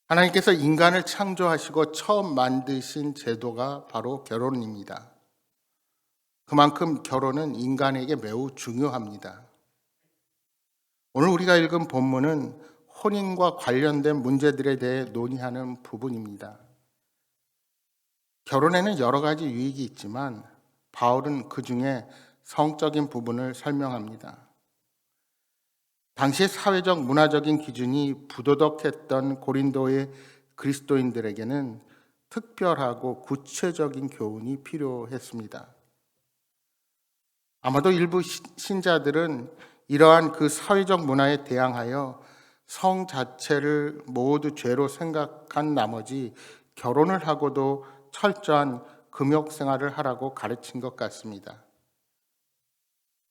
하나님께서 인간을 창조하시고 처음 만드신 제도가 바로 결혼입니다. 그만큼 결혼은 인간에게 매우 중요합니다. 오늘 우리가 읽은 본문은 혼인과 관련된 문제들에 대해 논의하는 부분입니다. 결혼에는 여러 가지 유익이 있지만 바울은 그 중에 성적인 부분을 설명합니다. 당시의 사회적 문화적인 기준이 부도덕했던 고린도의 그리스도인들에게는 특별하고 구체적인 교훈이 필요했습니다. 아마도 일부 신자들은 이러한 그 사회적 문화에 대항하여 성 자체를 모두 죄로 생각한 나머지 결혼을 하고도 철저한 금욕 생활을 하라고 가르친 것 같습니다.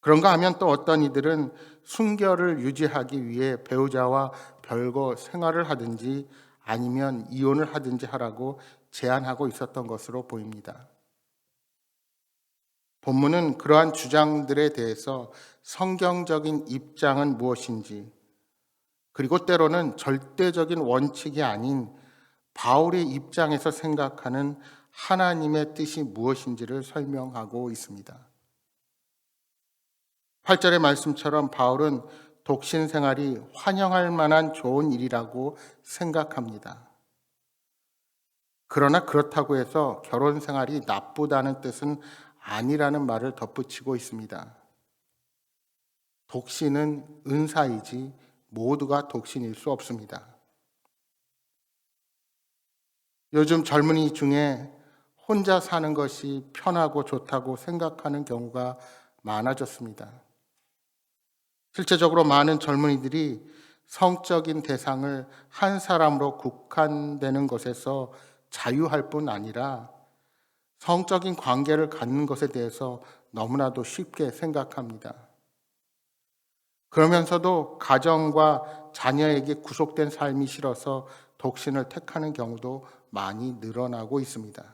그런가 하면 또 어떤 이들은 순결을 유지하기 위해 배우자와 별거 생활을 하든지 아니면 이혼을 하든지 하라고 제안하고 있었던 것으로 보입니다. 본문은 그러한 주장들에 대해서 성경적인 입장은 무엇인지, 그리고 때로는 절대적인 원칙이 아닌 바울의 입장에서 생각하는 하나님의 뜻이 무엇인지를 설명하고 있습니다. 8절의 말씀처럼 바울은 독신 생활이 환영할 만한 좋은 일이라고 생각합니다. 그러나 그렇다고 해서 결혼 생활이 나쁘다는 뜻은 아니라는 말을 덧붙이고 있습니다. 독신은 은사이지 모두가 독신일 수 없습니다. 요즘 젊은이 중에 혼자 사는 것이 편하고 좋다고 생각하는 경우가 많아졌습니다. 실제적으로 많은 젊은이들이 성적인 대상을 한 사람으로 국한되는 것에서 자유할 뿐 아니라 성적인 관계를 갖는 것에 대해서 너무나도 쉽게 생각합니다. 그러면서도 가정과 자녀에게 구속된 삶이 싫어서 독신을 택하는 경우도 많이 늘어나고 있습니다.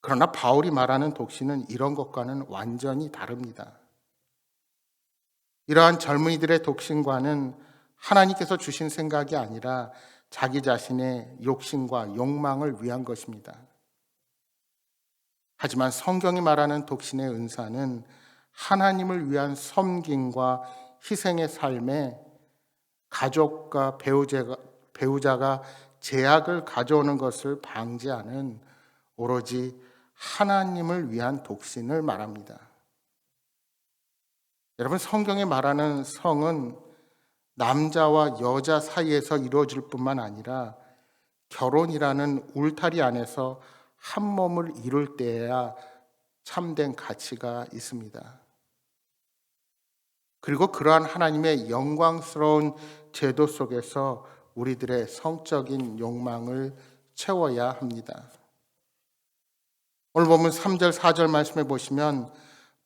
그러나 바울이 말하는 독신은 이런 것과는 완전히 다릅니다. 이러한 젊은이들의 독신과는 하나님께서 주신 생각이 아니라 자기 자신의 욕심과 욕망을 위한 것입니다. 하지만 성경이 말하는 독신의 은사는 하나님을 위한 섬김과 희생의 삶에 가족과 배우자가 제약을 가져오는 것을 방지하는 오로지 하나님을 위한 독신을 말합니다. 여러분, 성경이 말하는 성은 남자와 여자 사이에서 이루어질 뿐만 아니라 결혼이라는 울타리 안에서 한 몸을 이룰 때에야 참된 가치가 있습니다. 그리고 그러한 하나님의 영광스러운 제도 속에서 우리들의 성적인 욕망을 채워야 합니다. 오늘 보면 3절, 4절 말씀해 보시면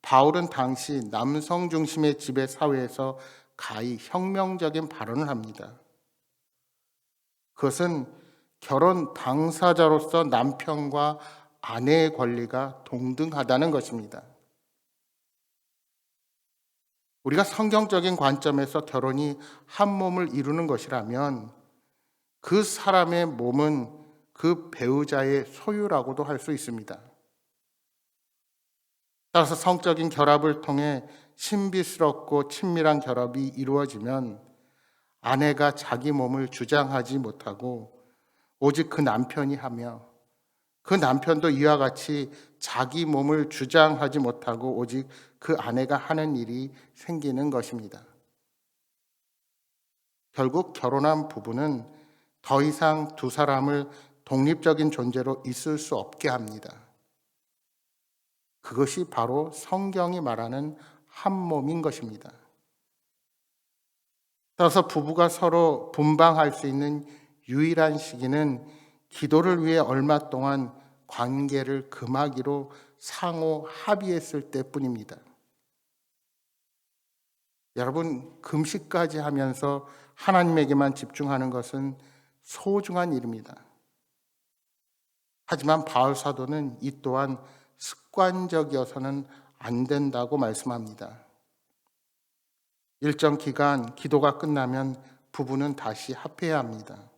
바울은 당시 남성 중심의 지배 사회에서 가히 혁명적인 발언을 합니다. 그것은 결혼 당사자로서 남편과 아내의 권리가 동등하다는 것입니다. 우리가 성경적인 관점에서 결혼이 한 몸을 이루는 것이라면 그 사람의 몸은 그 배우자의 소유라고도 할 수 있습니다. 따라서 성적인 결합을 통해 신비스럽고 친밀한 결합이 이루어지면 아내가 자기 몸을 주장하지 못하고 오직 그 남편이 하며 그 남편도 이와 같이 자기 몸을 주장하지 못하고 오직 그 아내가 하는 일이 생기는 것입니다. 결국 결혼한 부부는 더 이상 두 사람을 독립적인 존재로 있을 수 없게 합니다. 그것이 바로 성경이 말하는 한 몸인 것입니다. 따라서 부부가 서로 분방할 수 있는 유일한 시기는 기도를 위해 얼마 동안 관계를 금하기로 상호 합의했을 때뿐입니다. 여러분, 금식까지 하면서 하나님에게만 집중하는 것은 소중한 일입니다. 하지만 바울 사도는 이 또한 습관적이어서는 안 된다고 말씀합니다. 일정 기간 기도가 끝나면 부부는 다시 합해야 합니다.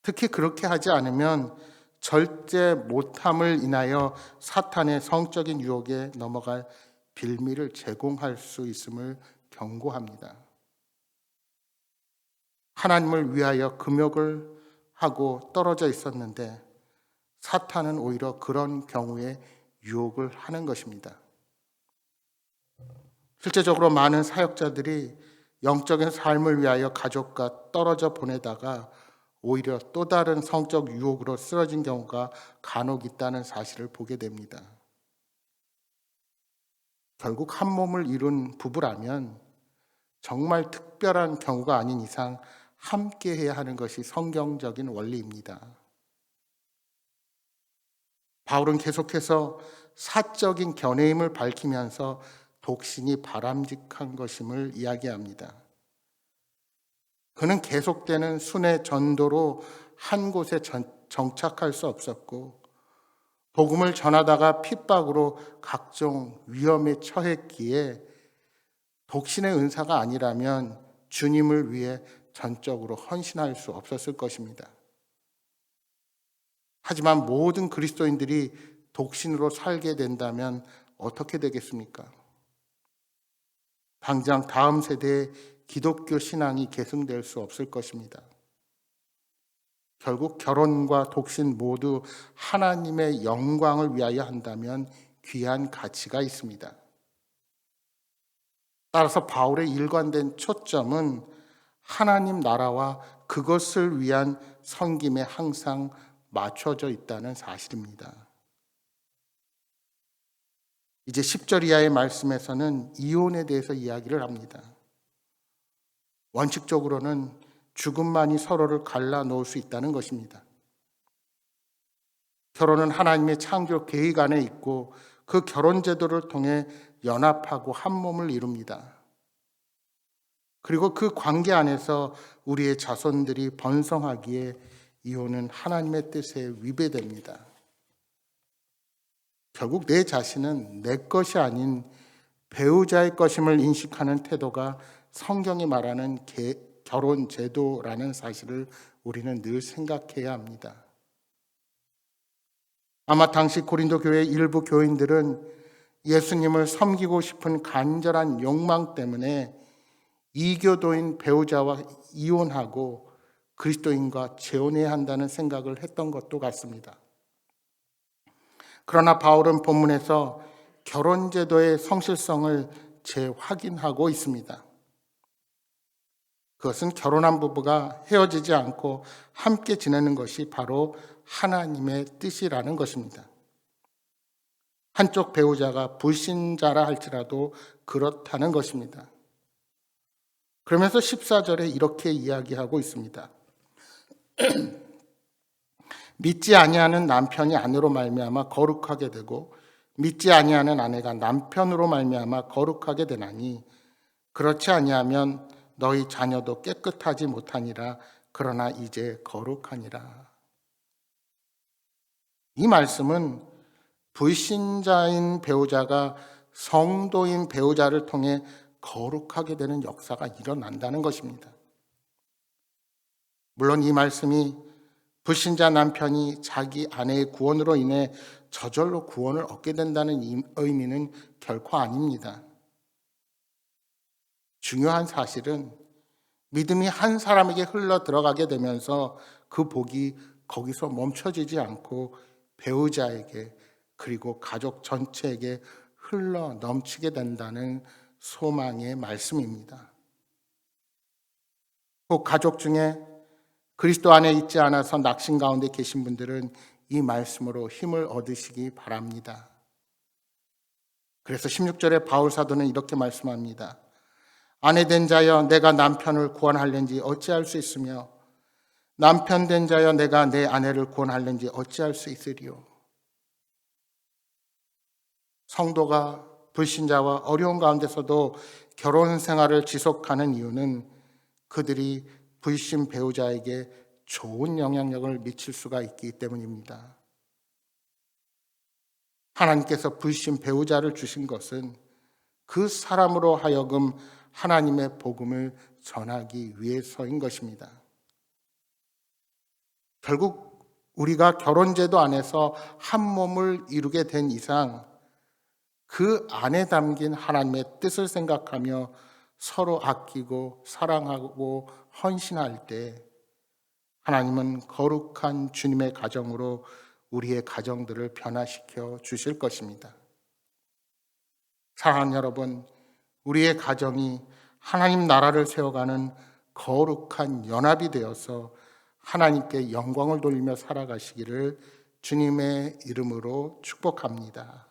특히 그렇게 하지 않으면 절제 못함을 인하여 사탄의 성적인 유혹에 넘어갈 빌미를 제공할 수 있음을 경고합니다. 하나님을 위하여 금욕을 하고 떨어져 있었는데 사탄은 오히려 그런 경우에 유혹을 하는 것입니다. 실제적으로 많은 사역자들이 영적인 삶을 위하여 가족과 떨어져 보내다가 오히려 또 다른 성적 유혹으로 쓰러진 경우가 간혹 있다는 사실을 보게 됩니다. 결국 한 몸을 이룬 부부라면 정말 특별한 경우가 아닌 이상 함께 해야 하는 것이 성경적인 원리입니다. 바울은 계속해서 사적인 견해임을 밝히면서 독신이 바람직한 것임을 이야기합니다. 그는 계속되는 순회 전도로 한 곳에 정착할 수 없었고 복음을 전하다가 핍박으로 각종 위험에 처했기에 독신의 은사가 아니라면 주님을 위해 전적으로 헌신할 수 없었을 것입니다. 하지만 모든 그리스도인들이 독신으로 살게 된다면 어떻게 되겠습니까? 당장 다음 세대의 기독교 신앙이 계승될 수 없을 것입니다. 결국 결혼과 독신 모두 하나님의 영광을 위하여 한다면 귀한 가치가 있습니다. 따라서 바울의 일관된 초점은 하나님 나라와 그것을 위한 섬김에 항상 맞춰져 있다는 사실입니다. 이제 10절 이하의 말씀에서는 이혼에 대해서 이야기를 합니다. 원칙적으로는 죽음만이 서로를 갈라놓을 수 있다는 것입니다. 결혼은 하나님의 창조 계획 안에 있고 그 결혼 제도를 통해 연합하고 한 몸을 이룹니다. 그리고 그 관계 안에서 우리의 자손들이 번성하기에 이혼은 하나님의 뜻에 위배됩니다. 결국 내 자신은 내 것이 아닌 배우자의 것임을 인식하는 태도가 성경이 말하는 결혼 제도라는 사실을 우리는 늘 생각해야 합니다. 아마 당시 고린도 교회 일부 교인들은 예수님을 섬기고 싶은 간절한 욕망 때문에 이교도인 배우자와 이혼하고 그리스도인과 재혼해야 한다는 생각을 했던 것도 같습니다. 그러나 바울은 본문에서 결혼제도의 성실성을 재확인하고 있습니다. 그것은 결혼한 부부가 헤어지지 않고 함께 지내는 것이 바로 하나님의 뜻이라는 것입니다. 한쪽 배우자가 불신자라 할지라도 그렇다는 것입니다. 그러면서 14절에 이렇게 이야기하고 있습니다. 믿지 아니하는 남편이 아내로 말미암아 거룩하게 되고 믿지 아니하는 아내가 남편으로 말미암아 거룩하게 되나니 그렇지 아니하면 너희 자녀도 깨끗하지 못하니라. 그러나 이제 거룩하니라. 이 말씀은 불신자인 배우자가 성도인 배우자를 통해 거룩하게 되는 역사가 일어난다는 것입니다. 물론 이 말씀이 불신자 남편이 자기 아내의 구원으로 인해 저절로 구원을 얻게 된다는 의미는 결코 아닙니다. 중요한 사실은 믿음이 한 사람에게 흘러 들어가게 되면서 그 복이 거기서 멈춰지지 않고 배우자에게 그리고 가족 전체에게 흘러 넘치게 된다는 소망의 말씀입니다. 꼭 가족 중에 그리스도 안에 있지 않아서 낙심 가운데 계신 분들은 이 말씀으로 힘을 얻으시기 바랍니다. 그래서 16절에 바울 사도는 이렇게 말씀합니다. 아내 된 자여 내가 남편을 구원할는지 어찌할 수 있으며 남편 된 자여 내가 내 아내를 구원할는지 어찌할 수 있으리요. 성도가 불신자와 어려운 가운데서도 결혼 생활을 지속하는 이유는 그들이 불신 배우자에게 좋은 영향력을 미칠 수가 있기 때문입니다. 하나님께서 불신 배우자를 주신 것은 그 사람으로 하여금 하나님의 복음을 전하기 위해서인 것입니다. 결국 우리가 결혼제도 안에서 한 몸을 이루게 된 이상 그 안에 담긴 하나님의 뜻을 생각하며 서로 아끼고 사랑하고 헌신할 때 하나님은 거룩한 주님의 가정으로 우리의 가정들을 변화시켜 주실 것입니다. 사랑하는 여러분, 우리의 가정이 하나님 나라를 세워가는 거룩한 연합이 되어서 하나님께 영광을 돌리며 살아가시기를 주님의 이름으로 축복합니다.